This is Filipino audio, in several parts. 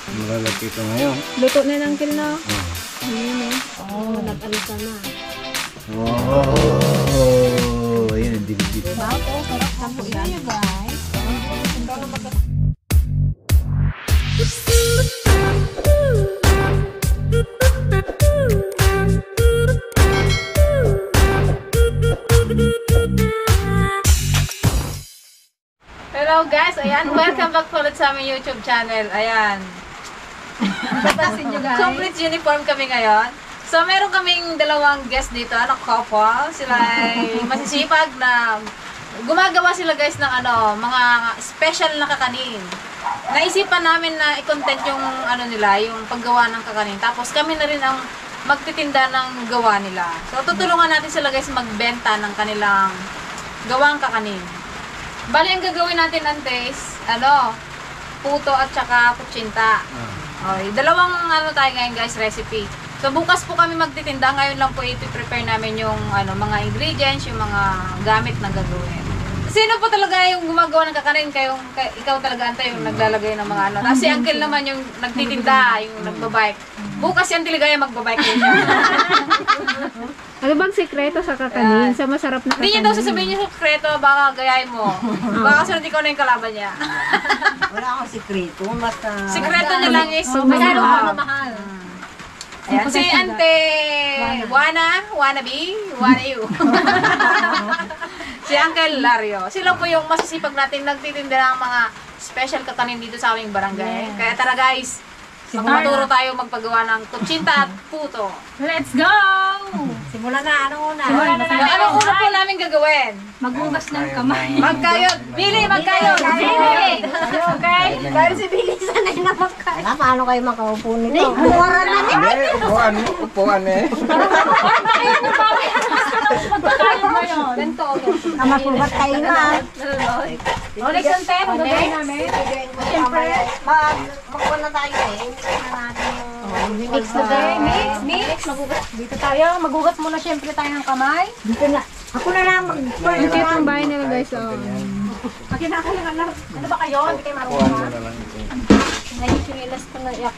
Malalaki ito ngayon. Luto na ng kill na. Ayan eh. Oo, nag-alisa na. Wow! Ayan, ang dilig-dilig. Diba? Oo, sarap na po yan. Guys. Hello guys, ayan, welcome back ulit sa aming YouTube channel. Ayan. Napansin nyo guys. Complete uniform kami ngayon. So, meron kaming dalawang guest dito, couple. Sila ay masisipag na gumagawa sila guys ng mga special na kakanin. Naisipan namin na i-content yung nila, yung paggawa ng kakanin. Tapos kami na rin ang magtitinda ng gawa nila. So, tutulungan natin sila guys magbenta ng kanilang gawang kakanin. Bali, ang gagawin natin antes, puto at saka kutsinta. Okay, dalawang tayo ngayon guys, recipe. So, bukas po kami magtitinda. Ngayon lang po i-prepare namin yung mga ingredients, yung mga gamit na gagawin. Sino po talaga yung gumagawa ng kakanin? Ikaw talaga, Ante, yung naglalagay ng mga Kasi Uncle naman yung nagtitinda, yung nagbabike. Bukas yan talaga yung magbabike din siya. Ano bang sikreto sa kakanin? Sa masarap na kakanin? Hindi niya daw sasabihin yung sikreto, baka gayahin mo. Baka sunod ikaw na yung kalaban niya. Wala akong sikreto. Basta... Sikreto niya lang is masyado mahal. mahal. Ayan, si Ante wannabe, wanna you. Si Uncle Lario. Sila po yung masisipag natin nagtitinda ng mga special kakanin dito sa aming barangay. Kaya tara guys, magpaturo tayo magpagawa ng kutsinta at puto. Let's go! Simulan na. Ano una? Simulan na natin. Ano una po namin gagawin? Maghugas ng kamay. Magkayod. Billy, magkayod. Billy! Okay? Dahil si Billy sanay na magkayod. Wala, paano kayo makaupo nito? Buwaran na nito. Hindi, upuan eh. Magkakain mo yun. Ganito. Kamasubat kayo na. O, next ang tayo. Magkakain namin. Siyempre, magkuhan na tayo eh. Mix na natin yung... Mix na tayo. Mix. Maghugas. Dito tayo. Maghugas muna siyempre tayo ng kamay. Dito na. Ako na lang Ito yung bahay nila guys. Makinakalangan lang. Ano ba kayo? Hindi kayo Upuan mo marunong. na lang ito. Nagkikinilas ko na iyak.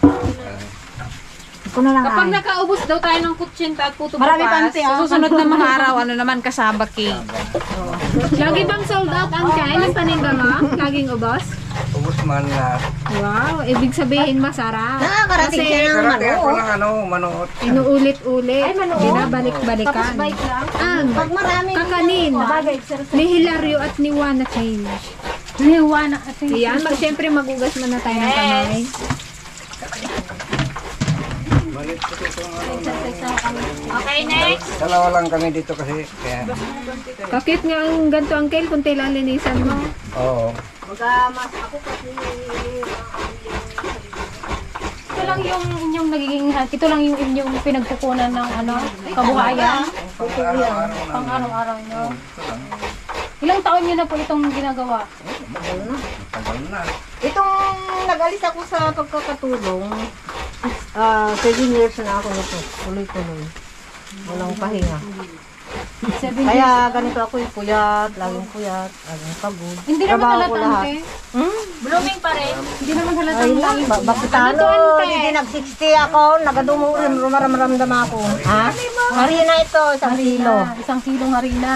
Ako na lang Kapag ay. nakaubos daw tayo ng kutsinta at puto Marami bukas, pante, sa susunod na mga araw, naman kasaba cake. Lagi bang sold out ang kain ng paninda mo? Laging ubos? Ubus man na. Wow, ibig sabihin masarap. Nakakarating siya ng Karate ako mano. ng manoot. Inuulit-ulit. Binabalik-balikan. Ang Pag marami. kakanin ni Hilario at ni Juana Change. Ni Juana at Ayan, siyempre magugas muna tayo ng kamay. Malit ko ito Okay, next. Dalawa lang kami dito kasi. Kaya, Bakit nga ang ganito ang kail kung tila linisan mo? oo. Magkamas ako kasi... Ito lang yung inyong ito lang yung inyong pinagkukunan ng kabuhayan. Pang araw-araw nyo. Ilang taon nyo na po itong ginagawa? Tagal na. Itong nag-alis ako sa pagkakatulong, 7 years na ako nito. Tuloy-tuloy. Walang pahinga. 7 Kaya ganito ako puyat, laging pagod. Hindi naman Trabaho ko halata lahat. ante. Blooming pa rin. Hindi naman halata Ay, lang. bakit Ano to, ante? hindi nag-60 ako, nagadumurin, rumaramdam ako. Ha? Harina ito, isang kilo. Isang kilong harina.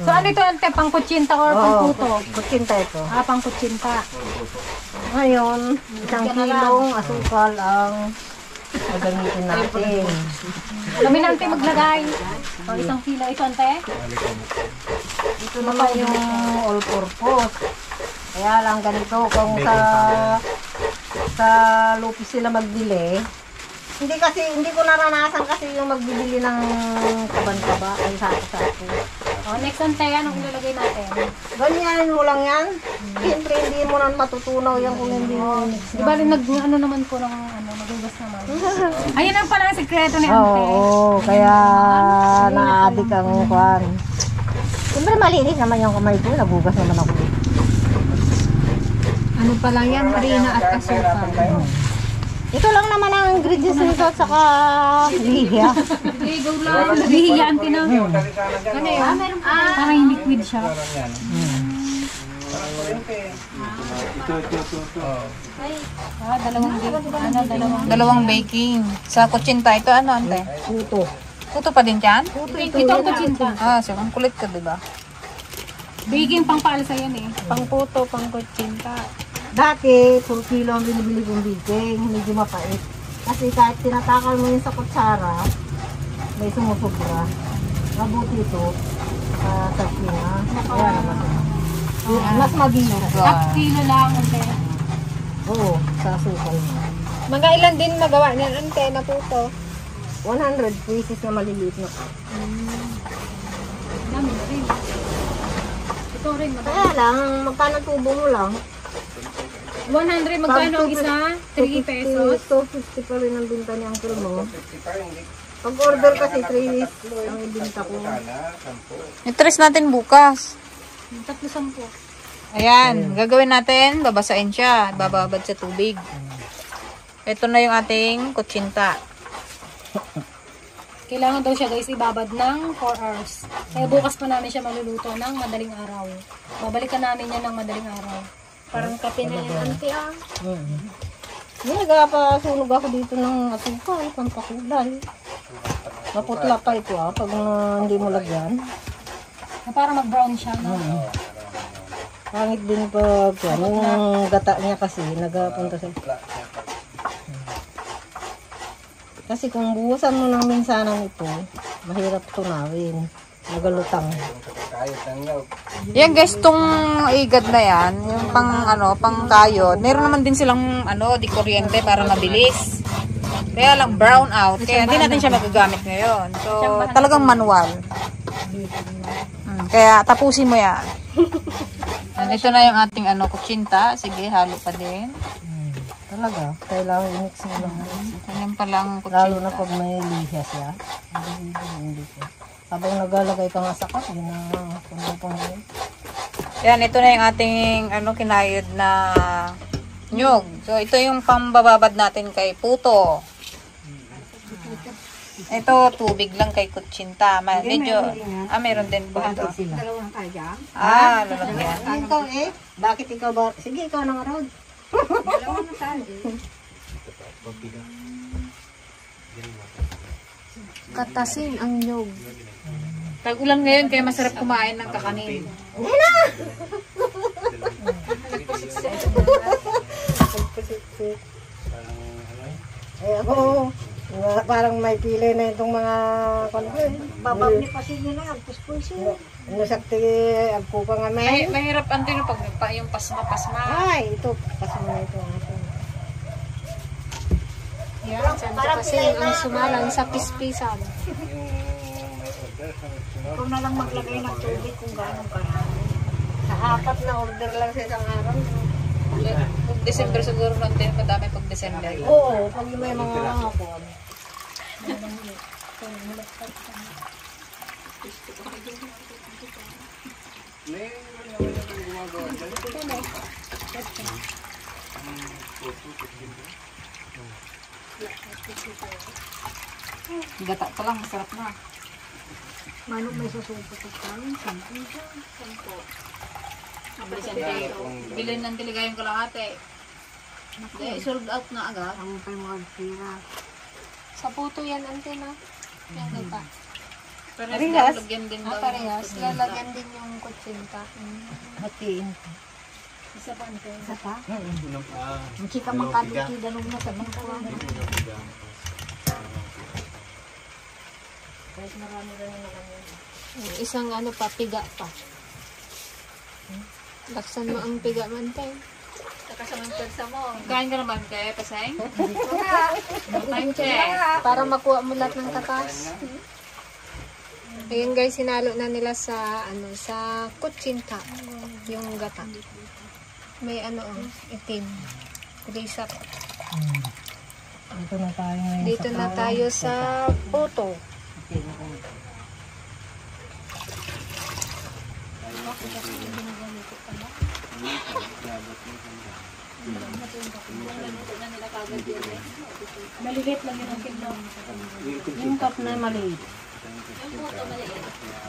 So ano ito ante? Pang kutsinta or pang Oo, puto? kutsinta ito. Pang kutsinta. Ngayon, isang kilong asukal ang gagamitin natin. Kami na ante maglagay. O isang kilo ito ante. Ito naman yung all-purpose. Kaya lang ganito, kung sa lupis sila magbili, hindi ko naranasan kasi yung magbibili ng kaban-kaba ay sako-sako. O next ante, anong ilalagay natin? Ganyan mo lang yan. Siyempre hindi mo na matutunaw yan kung hindi mo mix Di ba naman po ng magugas naman. Ayun ang pala ang sikreto ni ante. Oo, kaya na-addict ang kwan. Siyempre malinis naman yung kamay ko, nagugas naman ako. Ano pa lang yan, harina at asukal. Ito lang naman ang ingredients nito at saka lihiya. Ligaw lang. Lihiya ante na. Dali sana dyan. Ano yun? Parang liquid siya. Parang yan. Oh. Dalawang baking. Sa kutsinta, ito ano, ante? Puto. Puto pa din dyan? Ito ang kutsinta. Ah, so, ang kulit ka, diba? Baking pang paalsa yan eh. Pang puto, pang kutsinta. Dati, 2 kilo ang binibili kong baking. Medyo mapait. Kasi kahit tinatakal mo yun sa kutsara, may sumusobra. Mabuti ito sa sina. Kaya naman. Mas mabilis. Half kilo lang ante. Oo, sa sukal mo. Mga ilan din magawa niyan ante na puto? 100 pieces na maliliit na cup. Dami na rin. Ito rin, Kaya lang, magkano tubo mo lang? 100, magkano ang isa? 3 pesos. 250 pa rin ang binta ni Uncle mo. 50 pa rin, hindi. Pag order kasi 3 ang ibinta ko. Sana, 10. I-trace natin bukas. 310. Ayan, gagawin natin, babasain siya, bababad sa tubig. Ito na yung ating kutsinta. Kailangan daw siya guys ibabad ng 4 hours. Kaya bukas pa namin siya maluluto ng madaling araw. Babalikan namin yan ng madaling araw. Parang kape na yan, ante ah. Yung nagpapasunog ako dito ng asukal, pampakulay. Maputla pa ito pag hindi mo lagyan. Na para mag-brown siya. No? Pangit din pag yung gata niya kasi nagapunta sa... Kasi kung buhusan mo ng minsanan ito, mahirap tunawin. Nagalutang. Kayot ng nyog. Yan guys, tong igad na yan, yung pang kayod, meron naman din silang di kuryente para mabilis. Kaya lang brown out, kaya hindi natin siya magagamit ngayon. So, talagang manual. Kaya tapusin mo yan. Ito na yung ating kutsinta. Sige, halo pa din. Talaga, kailangan i-mix mo lang. Ganyan palang Lalo kutsinta. na pag may lihas siya. Hindi ko. Habang nagalagay ka nga sa cup, yun na pang Yan, ito na yung ating kinayod na nyog. So, ito yung pambababad natin kay puto. Ito, tubig lang kay kutsinta. Medyo, meron din po ito. Dalawang tayo dyan. Lalagyan. Ikaw bakit ikaw ba? Sige, ikaw nang araw. Dalawang na tayo. Katasin ang nyog. Tag-ulan ngayon, kaya masarap kumain ng kakanin. Eh ako, parang may pili na itong mga babaw ni pasin na agpus-pusin. Nasakti agpo ka nga may. Mahirap pag yung pasma-pasma. Ay, ito pasma na ito. Yan, kasi ang sumalan sa pispisan. Ikaw na lang maglagay ng tubig kung gano'ng karami. Sa 4 na order lang sa isang araw. Pag December siguro natin, madami pag December. Oo, pag may mga hapon. Gata pa lang, masarap na. Manong may susupo sa kain, 10 siya. Bilhin ng tiligayong kalahati. Sold out na agad. Ang pa yung magtira. Sa puto yan, ante na. Yan gata. Parehas lalagyan din daw. Parehas. Lalagyan din yung kutsinta. Hatiin. Isa pa, ante. Isa pa? Ang chika makaduki, danog na sa bangkawa. Kahit marami-rami na kami. Isang pa, piga pa. Laksan mo ang piga man tayo. Kain ka naman kay Paseng? Para makuha mo lahat ng katas. Ayun guys, sinalo na nila sa sa kutsinta yung gata. May itim. Kulisa. Dito na tayo ngayon. Dito na tayo sa puto. Malilit lang yun ang kilo. Yung cup na maliit.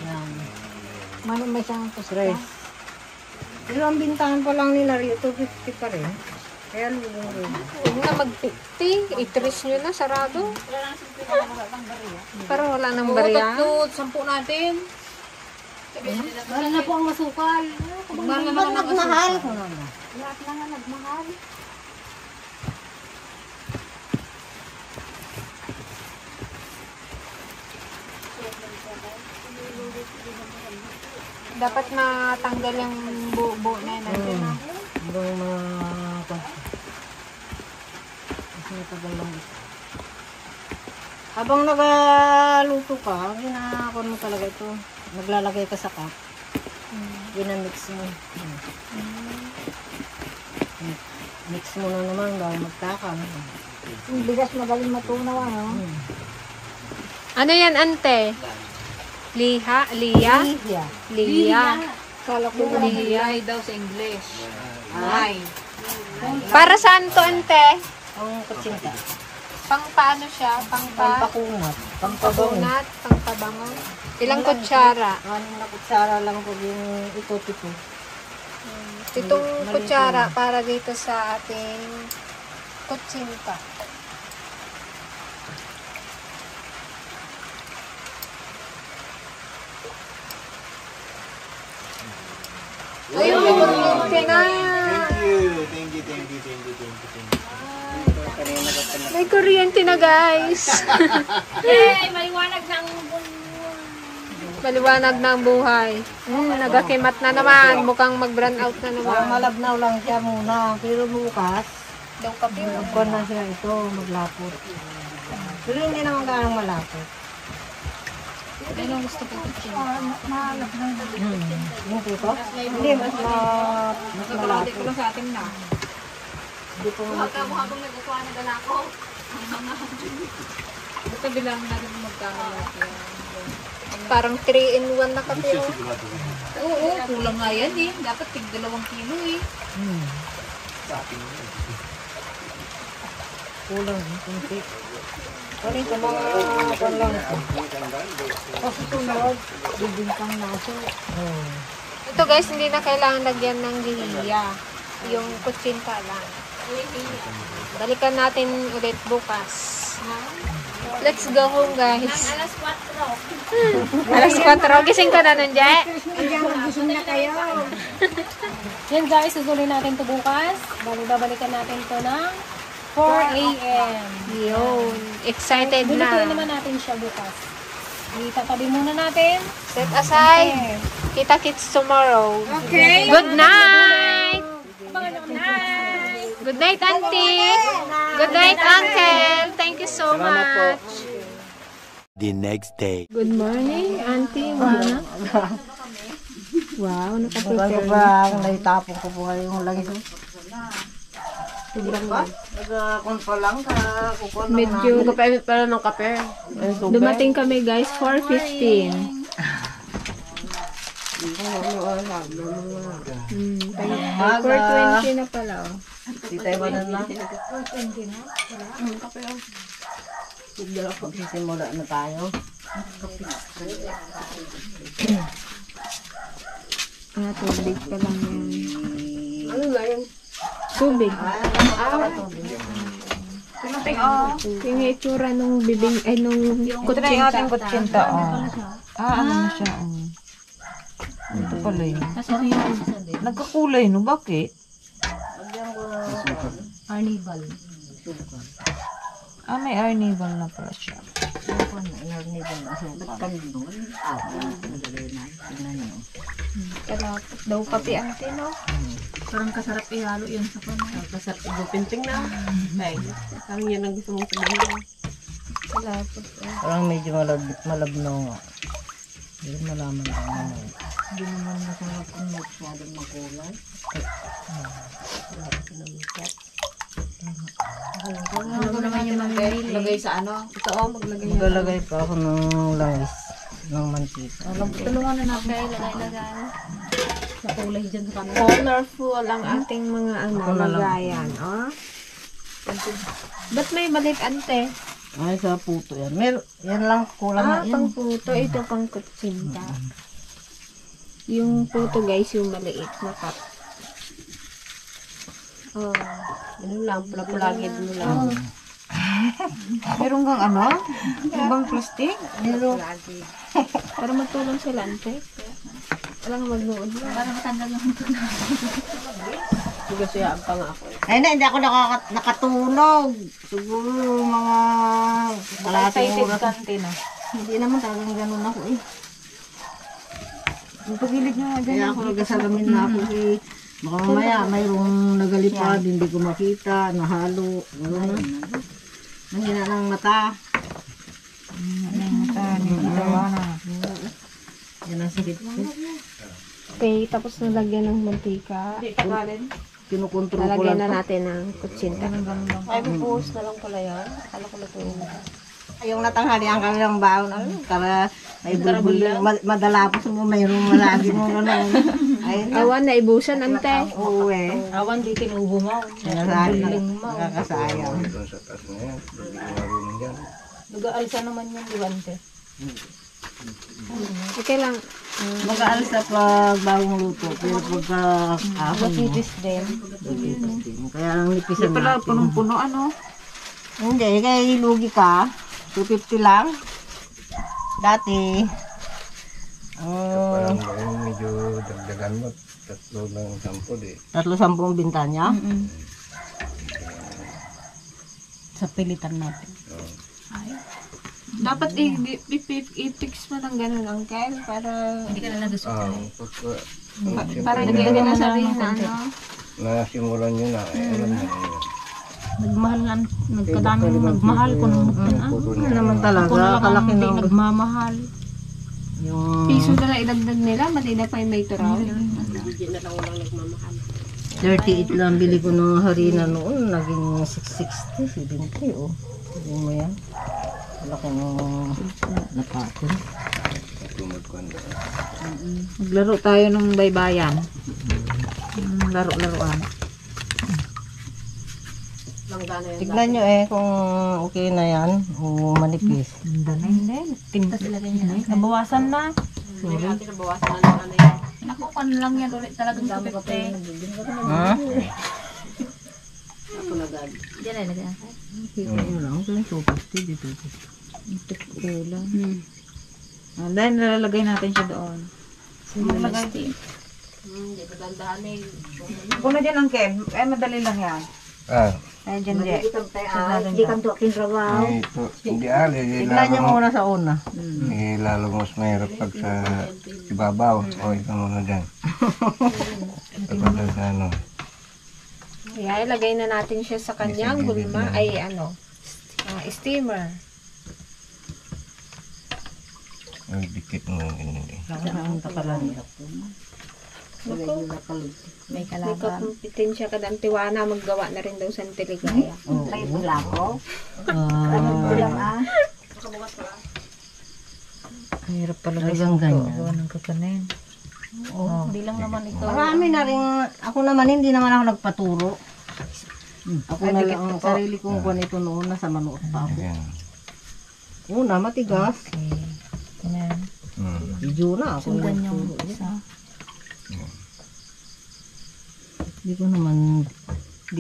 Yan. Manong may siyang pusta. Pero ang bintahan pa lang nila rito, 250 pa rin. Kaya lulong rin. Huwag na mag-50. I-trace nyo na, sarado. Parang wala nang Oo, barya. 10 natin. Mahal na po ang masukal. Mahal na Ba't naman ang nagmahal? Lahat na nga nagmahal. Dapat matanggal yung buo na yun. Hanggang habang nagaluto ka, ginakon mo talaga ito. Naglalagay ka sa cup. Ginamix mo. Mix mo na naman bago magtakam. Yung bigas magaling matunaw, ano? Ano yan, ante? Liha? Liya? Yeah. Liya. Kala ko Lihay daw sa English. Ay. Para saan to, ante? Ang kutsinta. Pang paano siya? Pang Pampakungat. Pampabango. pakunat? Pang pabango? Ilang kutsara? Anim na kutsara lang po yung ito. Itong kutsara para dito sa ating kutsinta. Ayun, may kuryente na. Thank you. May kuryente na, guys. Yay! Maliwanag na ang Maliwanag na ang buhay. Nagakimat na naman. Mukhang mag-brand out na naman. Malabnaw lang siya muna. Pero bukas, Daw kape. magkon na siya ito, maglapot. Pero hindi naman ganang malapot. Ano gusto ko? Yung puto? Hindi, mas Nakakalate ko malapot. lang sa atin na. Hindi po nga. Habang nagkukuha na gala ko. Basta bilang natin magkano natin. Parang 3-in-1 na kape. Oh. Oo, kulang nga yan eh. Dapat tig 2 kilo eh. Kulang, kunti. Ano yung mga kan lang ito? Kasi tunawag, bibintang naso. Ito guys, hindi na kailangan lagyan ng lihiya. Yung kutsinta lang. Balikan natin ulit bukas. Let's go home, guys. Alas 4. Gising ka na nun, Je? Yan guys, susulin natin to bukas. Babalikan natin to ng 4 a.m. Yun. Excited Bulutuin na. naman natin siya bukas. Itatabi muna natin. Set aside. Kita-kits tomorrow. Okay. Good night! Night! Good night, Auntie! Good night, Uncle! Thank you so much! The next day. Good morning, Auntie. Wow, Bago nakaprepare. ba, naitapon ko po kayo yung langis. Nagkakon pa lang, kakukon lang Medyo Magkapait pala ng kape. dumating kami guys, 4:15. 4:20 na pala. Oh. Di tayo ba na? Sisimula na tayo. Tubig pa lang yan. Ano ba yun? Tubig. Yung itsura nung bibing, ay nung kutsinta. kutsinta, ano na siya, Ito pala yun. Nagkakulay, no? Bakit? Carnival. May arnival na pala siya. Kalapot daw kape ang tino. Parang kasarap ihalo yun sa pano. Kasarap igupinting na. Ay, parang yan ang gusto mong sabihin. Kalapot. Parang medyo malabnaw nga. Hindi malaman lang naman. Hindi naman masarap kung masyadong makulay. Ano naman yung maglagay sa ano? Ito maglagay. Maglalagay pa ako ng langis ng mantika. Tulungan na natin. Nakulay dyan sa kanila. Colorful ang ating mga Ako na lang. lagayan. Oh. Ba't may maliit, ante? Ay, sa puto yan. Yan lang, kulang na yan. Pang puto. Ito pang kutsinta. Yung puto guys, yung maliit na cup. Oh, ano lang, pulagid mo lang. Meron kang ano? Ibang plastic? Pero, Para magtulong sila, ante. Walang magnood lang. Para matanggal yung tunog. Sige, siyaan pa nga ako. ay na, hindi ako nakatulog. Siguro mga kalating oras. Kante na. Hindi naman talagang ganun ako eh. Yung pagilid nyo nga dyan. Kaya ako nagasalamin na ako eh. Baka mamaya mayroong nagalipad, hindi ko makita, nahalo. Gano'n na. Mahina ng mata. Yan ang sakit ko. Okay, tapos nalagyan ng mantika. Kinukontrol ko Lalagyan lang na to. natin ng kutsinta. Ay, bubuhos na lang pala yan. Akala ko lutuin na. Yung natanghalian kami ng baon, para may bulbul, madalapos mo, mayroong malagi mo gano'n. Ayun na. Awan, naibusan, ante. Oo eh. Awan di tinubo mo. Nakakasayang. Doon sa taas na yan. Hindi ko marunong yan. Nag-aalsa naman yung diwante. Okay lang. Mag-aalis sa pagbawang luto, pero pagka kahapon mo, Tipis din. kaya lang nipisan Di pala natin. punong-puno ano? Hindi, kaya ilugi ka, 250 lang. Dati, Parang ngayon medyo dagdagan mo. 3 lang 10 eh. 310 binta niya. Sa pilitan natin. Dapat i-fix mo ng ganun, uncle, para Hindi ka na nagusok. para hindi ka na sabihin na ano. Nasimulan nyo na. Alam na nyo. Nagmahal na, nagkadami nagmahal ko nung Ano naman talaga, ako na lang ang kalaki hindi ng nagmamahal. yung Piso na lang idagdag nila, matida pa yung may turaw. 38 lang bili ko ng harina noon, naging 660, 70, oh. Sabi mo yan. Kalaki ng napatol. Tumagkan na. Maglaro tayo ng baybayan. Laro-laruan. Tignan nyo kung okay na yan o manipis. Hindi. Tintas ilagay niya na. Nabawasan na. Nakukan lang yan ulit talagang kupite. Ha? Diyan ay lagyan. Ano lang, ito yung 250 dito. Kulang. Dahil nalalagay natin siya doon. Nalalagay. Kuna dyan ang Ken. Madali lang yan. Ay, dyan dyan. Hindi kang tuwakin rabaw. Hindi ali. Tignan nyo muna sa una. Lalo mas mahirap pag sa ibabaw. O ikaw muna dyan. Kapag sa ano. Kaya ilagay na natin siya sa kanyang gulma, ay ano, steamer. Ay, dikit mo yung ganyan eh. Ang takalan. May May kalaban. kompetensya ka ng tiwana, maggawa na rin daw sa Antiligaya. May pula ko. Hirap pala Talagang ganyan. gawa ng kakanin. Hindi lang naman ito. Marami na rin. Ako naman, hindi naman ako nagpaturo. Ako na lang ang sarili kong kuwan ito noon, nasa manuot pa ako. Ayan. Una, matigas. Yan. Video na ako. Sundan yung nagturo. isa. Hindi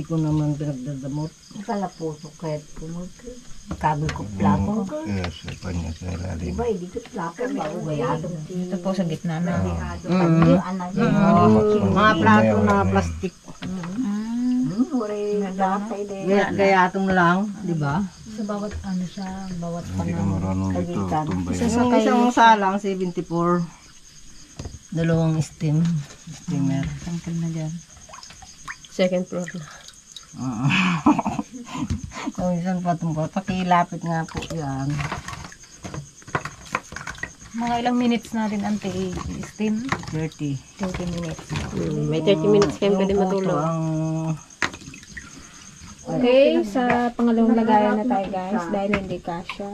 ko naman pinagdadamot. Kalapuso kahit kumulti. Kabil ko plato. Kaya sa kanya sa ilalim. Iba, hindi ko plato. Bago gayado. Ito po sa gitna na. Mga plato na plastic. Gayatong lang, di ba? Sa bawat ano siya, bawat Hindi ka marunong dito. Tumbay. Yung isang salang, 74. Dalawang steamer. Tangkal na dyan. Second floor na. Kung isang patungkol, pakilapit nga po yan. Mga ilang minutes natin ante steam? 30. 30 minutes. May 30 minutes kayo pwede matulog. Okay, sa pangalawang lagayan na tayo guys, dahil hindi kasha.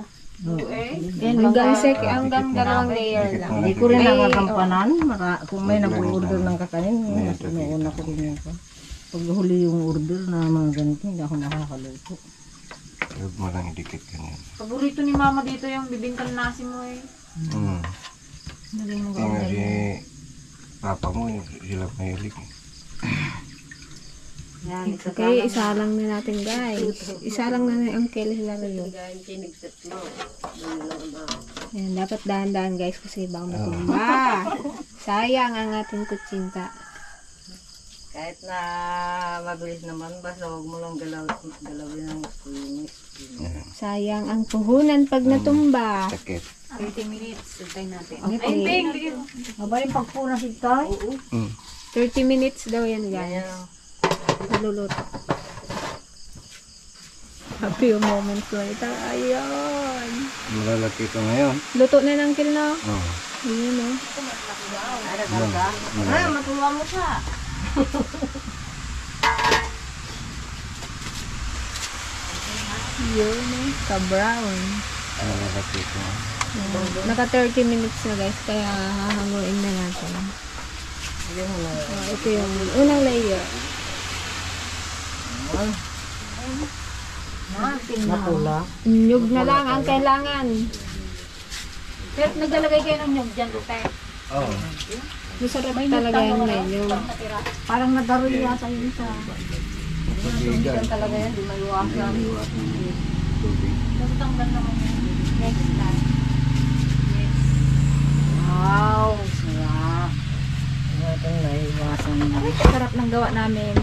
Hanggang dalawang layer lang. Hindi ko rin nakakampanan. Kung may nag-order ng kakanin, mas inuuna ko rin yun. Pag huli yung order na mga ganito, hindi ako nakakaluto. Huwag mo lang idikit ganyan. Paborito ni mama dito yung bibingkan nasi mo eh. Tingnan si papa mo, sila mahilig. Yan, Okay, isa lang na natin guys. Isa lang na ni Uncle Hilario. Ayan, dapat dahan-dahan guys kasi baka matumba. Sayang ang ating kutsinta. Kahit na mabilis naman, basta huwag mo lang galawin ang linis. Sayang ang puhunan pag natumba. Sakit. 30 minutes. Hintay natin. Okay. Mabaling pagpuna si Tay. 30 minutes daw yan guys. Naluluto. Happy yung moment ko ito. Ayun. Malalaki ito ngayon. Luto na ng Uncle no? Oh. Ayun o. Matuwa mo siya. Yun eh. Ka-brown. Malalaki ito. Naka 30 minutes na guys. Kaya hahanguin na natin. Ito yung unang layer. Napula. Nyug na lang ang kailangan. Pero naglalagay kayo ng nyug dyan, Lute. Oh. Masarap talaga yung menu. Parang nadaroy yata yun sa... Pabigan. Talaga yan, di maiwasan. Tubig. Tapos tanggal naman yun. Next time. Yes. Wow! Sarap. Ito na iwasan na. Sarap ng gawa namin.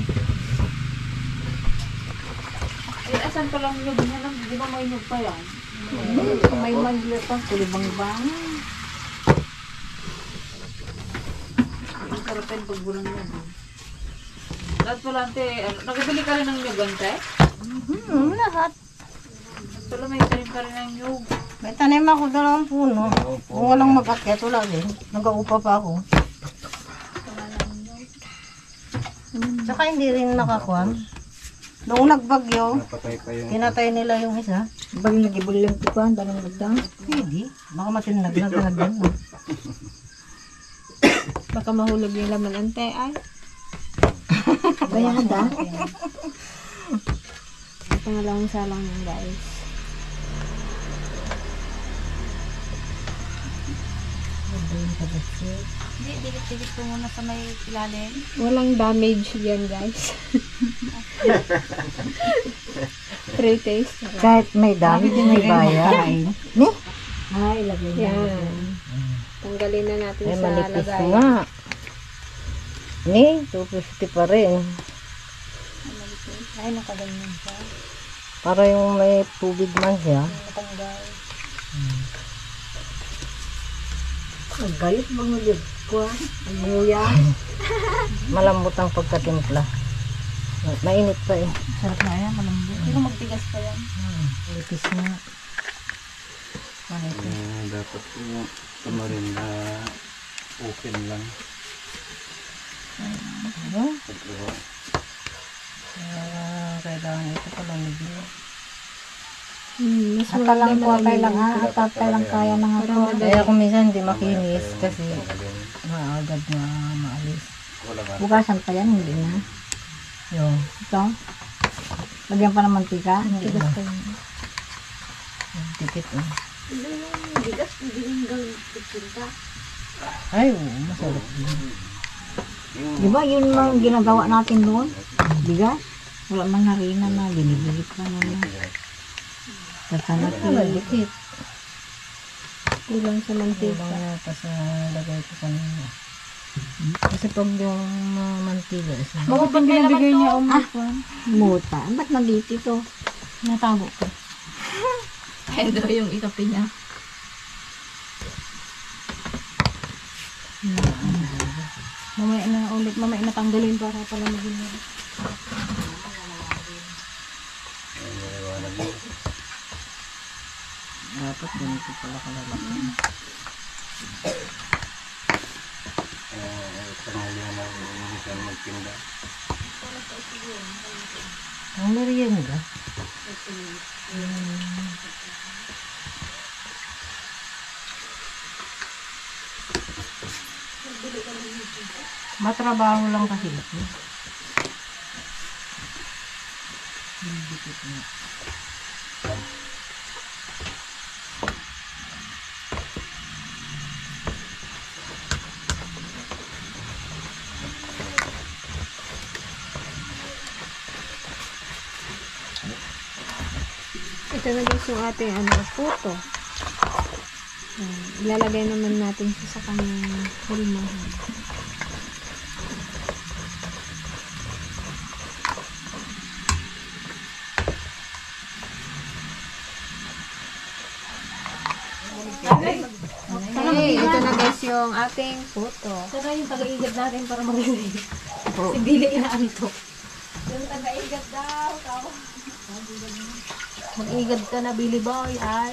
Eh, asan pa lang nyug niya lang? Di ba may nyug pa yan? May mandila pa. Kulibang-bang. Ang sarap yung pagbulang yan. Lahat pala, ante, nakabili ka rin ng nyug, ante? Lahat. Pala may tanim ka rin ng nyug. May tanim ako 2 puno. Kung walang mag-akyat, wala din. Nag-aupa pa ako. Tsaka hindi rin nakakuan. Noong nagbagyo, Napatay pa yung... kinatay nila yung isa. Bag nag-ibulong tukuan, tanong magdang. Hindi. Baka matinag na yan. Baka mahulog yung laman ante ay. Bayada. Pangalawang salang yan guys. Hindi, dikit-dikit ko muna sa may ilalim. Walang damage yan guys. Free taste. Kahit may dami, may bayad. Ni? Ay, lagay na. Yan. Tanggalin na natin Ay, sa manipis lagay. nga. Ni, 250 pa rin. Ay, nakaganyan siya. Para yung may tubig man siya. Natanggal. Nagayot mga liit ko. Umuya. Malambot ang pagkatimpla. Mainit pa eh. Sarap na yan, malambot. Pero magtigas pa yan. Manipis nga. dapat yung tumarin na open lang. Pagkawa. Kailangan ito pala nabili. Mas Atalang po, maganda lang ha. Atalang kaya na nga po. Kaya kung minsan hindi makinis kasi maagad na maalis. Bukasan pa yan, hindi na. Yung, ito. Lagyan pa ng mantika. Hindi na. Tikit eh. Ay, masarap din. Di ba yun mga ginagawa natin doon? Bigas? Wala man harina na, binibili pa na na. Tatanatin. Dikit. kulang sa mantika. Kulang yata sa lagay ko kanina. Kasi pag yung mantika, Bakit pag binibigay niya muta. Ba't nandito ito? Natabo ko. Kaya daw yung ikapi niya. Mamaya na ulit, mamaya na tanggalin para pala maging Dapat ganito pala kalalaki. Pangalan na minsan magtinda. Ang merienda. Matrabaho lang kasi ito. Ito na guys yung ating puto. Ilalagay naman natin siya sa kanyang hulmahan. Okay, ito na guys yung ating puto. Saka yung taga-igad natin para marinig. Si Billy inaantok. Yung taga-igad daw. Mag-igad ka na, Billy Boy. Ay,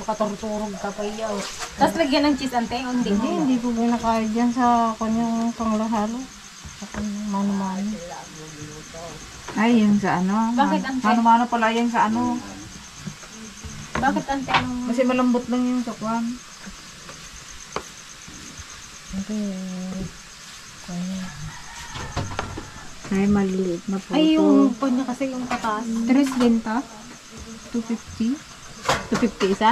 makaturturog ka pa yaw. Tapos lagyan ng cheese ante, o hindi mo. Hindi ko pinakain dyan sa kanyang panglahalo. Sa kanyang mano-mano. Ay, yun sa ano. Bakit ante? Mano-mano pala yan sa ano. Bakit ante ang... Kasi malambot lang yung sakwan. Ay, maliliit na puto. Ay, yung kanya kasi yung patas. 3 din to. 250. 250 isa?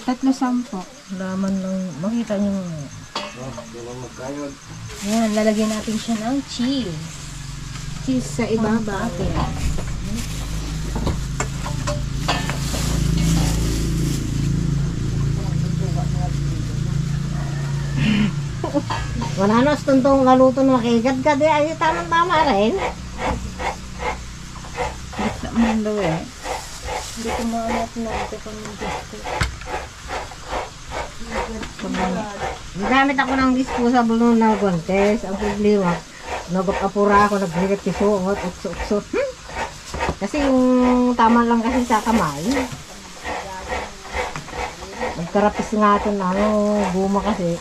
310. Laman lang, makita niyo. Yan, lalagyan natin siya ng cheese. Cheese sa ibaba. Wala na, tuntong kaluto na makigad ka. Di, ay, tamang-tama rin. Naman daw eh. Hindi ko maanap na ito pa ng gusto. Gamit ako ng disposable nung nag-contest. Ang problema, nag-apura ako, nag-hirit kisuot, ukso-ukso. Kasi yung tama lang kasi sa kamay. Nagkarapis nga ito na, guma kasi.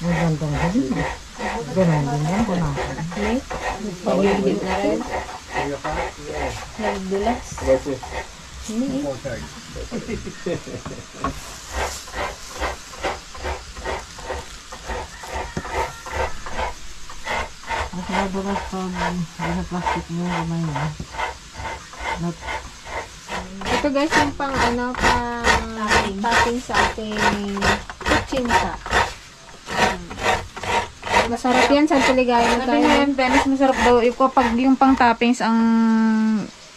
Ang gandang galing. Ganon din yan ko na. Pag-ibig na rin. Nagdulas. Mas madulas pag sa plastic mo kamay mo. Ito guys yung pang topping sa ating kutsinta. Masarap yan sa Tuligaya na Sabi tayo. nga yan, Dennis, masarap daw. Kapag yung pang toppings ang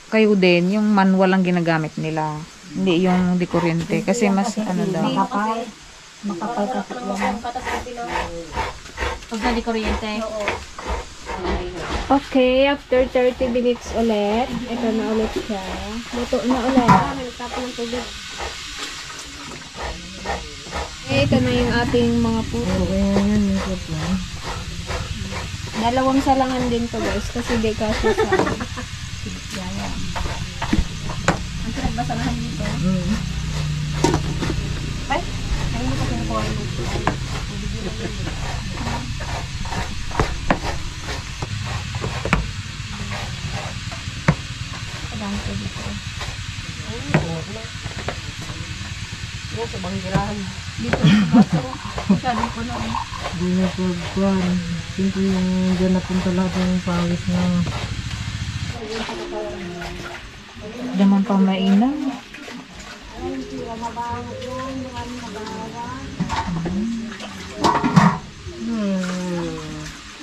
kayo din, yung manual ang ginagamit nila. Hindi yung di kuryente. Kasi mas ano daw. Makapal. Makapal kasi yan. Pag na di kuryente. Okay, after 30 minutes ulit. Ito na ulit siya. Luto na ulit. Okay, ito na yung ating mga puto. Okay, yan. Ikot lang. Dalawang salangan din to guys kasi di kasi sa Ang pinagbasalahan dito. Ay, hindi ko kinukuha yung Kadang ko dito. Yan, sa banggirahan. Dito, sa baso. Masyadong puno. Hindi na pagkuhan. Siyempre yung dyan napunta lahat ng pawis na Daman pa mainam.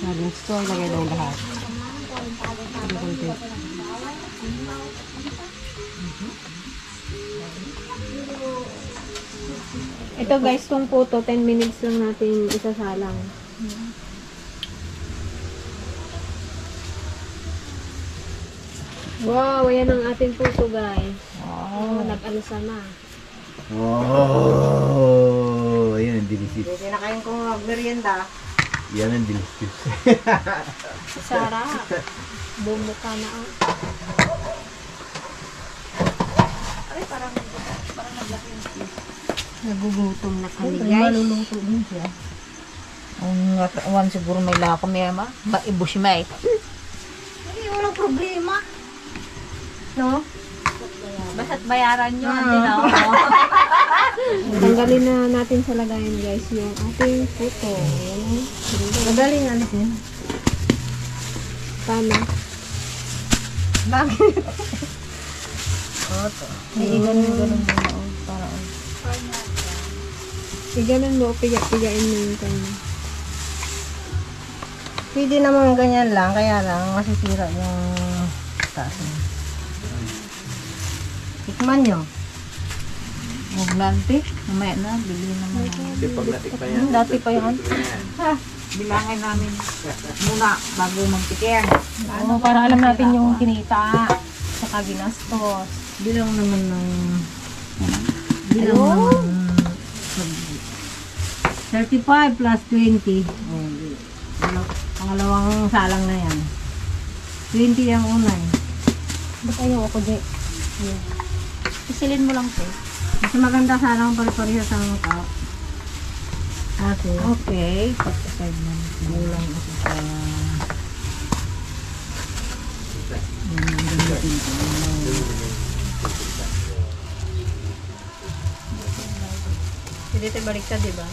naging store lagay daw lahat. ito guys, tong puto 10 minutes lang natin isasalang. Wow, ayan ang ating puto guys. Oh, nag-alsa na. Oh, yan ang delicious. Hindi na kayong kung merienda. Yan ang delicious. Sarap. Bumuka na ang. Nagugutom na kami guys. Maluluto din siya. Ang one siguro may lakam yama. Ba ibushi may. Hindi, walang problema. No? Basta't bayaran nyo, ante na. Tanggalin na natin sa lagayan guys yung ating puto. Madaling alisin. Paano? Bakit? Ganun muna. Para Iganon mo, piga-pigain mo yung kanya. Pwede naman ganyan lang, kaya lang masisira yung taas. Tikman nyo. Huwag lante. Mamaya na, bili naman. Kasi pag natikpan yan, Dati pa yan. Bilangin namin muna bago magtikir. Oo, para alam natin yung kinita. Saka ginastos. Bilang naman ng... Bilang naman ng... 35 plus 20. Oh, pangalawang salang na yan. 20 ang una eh. Ba't ayaw ako, Jay? Isilin mo lang, te. Mas maganda sana kung pare-pareha sa mga tao. Ate, Okay. Pagkaside na. bulang ako sa... Hindi tayo baliktad, di ba?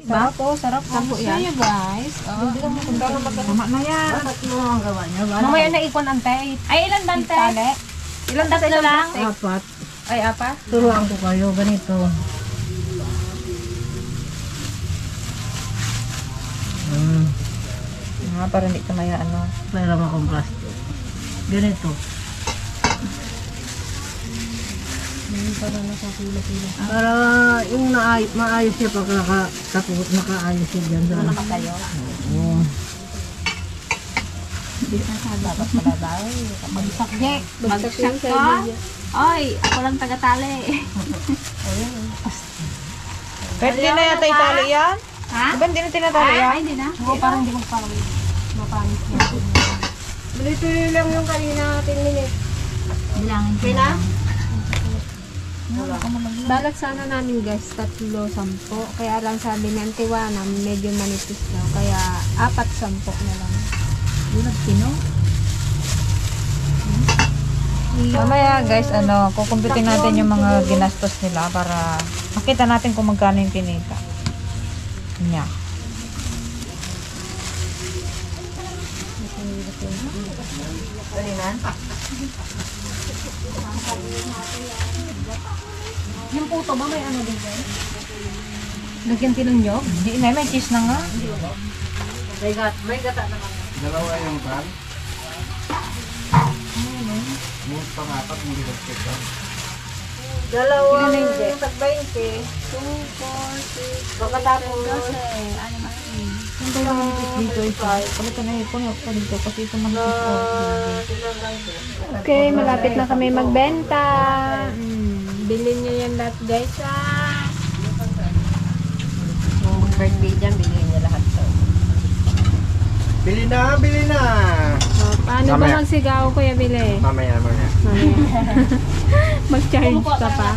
Sarap po, sarap po. Sarap yan. Sa'yo guys. Tama na yan. Tatlo ang gawa niya. Mamaya na ikon ante. Ay, ilan dante? Ilan tatlo lang? Apat. Ay, apa? Turuan ko kayo, ganito. Para hindi ka maya ano. Para makong plastic. Ganito. Para yung maayos siya pag nakaayos siya dyan. Nakatayo. Oo. Dapat pala daw. Bagsak, Jay. Bagsak ka? Ay, ako lang taga-tali. Pwede din na yata itali yan? Ha? Diba hindi na tinatali yan? Ay, hindi na. Oo, parang hindi magpawin. Mapanis niya. Tuloy-tuloy lang yung kanina 10 minutes. Bilangin ko. Pina? Balak sana namin guys, 3, 10. Kaya lang sabi ni Auntie Juana, medyo manipis daw. Kaya 4, 10 na lang. Yun, Pino. Mamaya guys, kukumpitin natin yung mga ginastos nila para makita natin kung magkano yung kinita niya. Yung puto ba may ano din, Jay? Lagyan tinunyo? Hindi na, may cheese na nga. May gata naman. dalawa yung pan. Mood pang-apat, hindi ko check. Dalawang tag 20. 2, 4, 6. Pagkatapos, Dito isa. Palitan na ipon ako dito kasi ito man okay, malapit na kami magbenta. Bilhin nyo yan lahat guys Kung birthday dyan, bilhin niya lahat to. Bili na, bili na! Paano ba Mamaya. magsigaw kuya Bili? Mamaya. Mag-charge ka pa.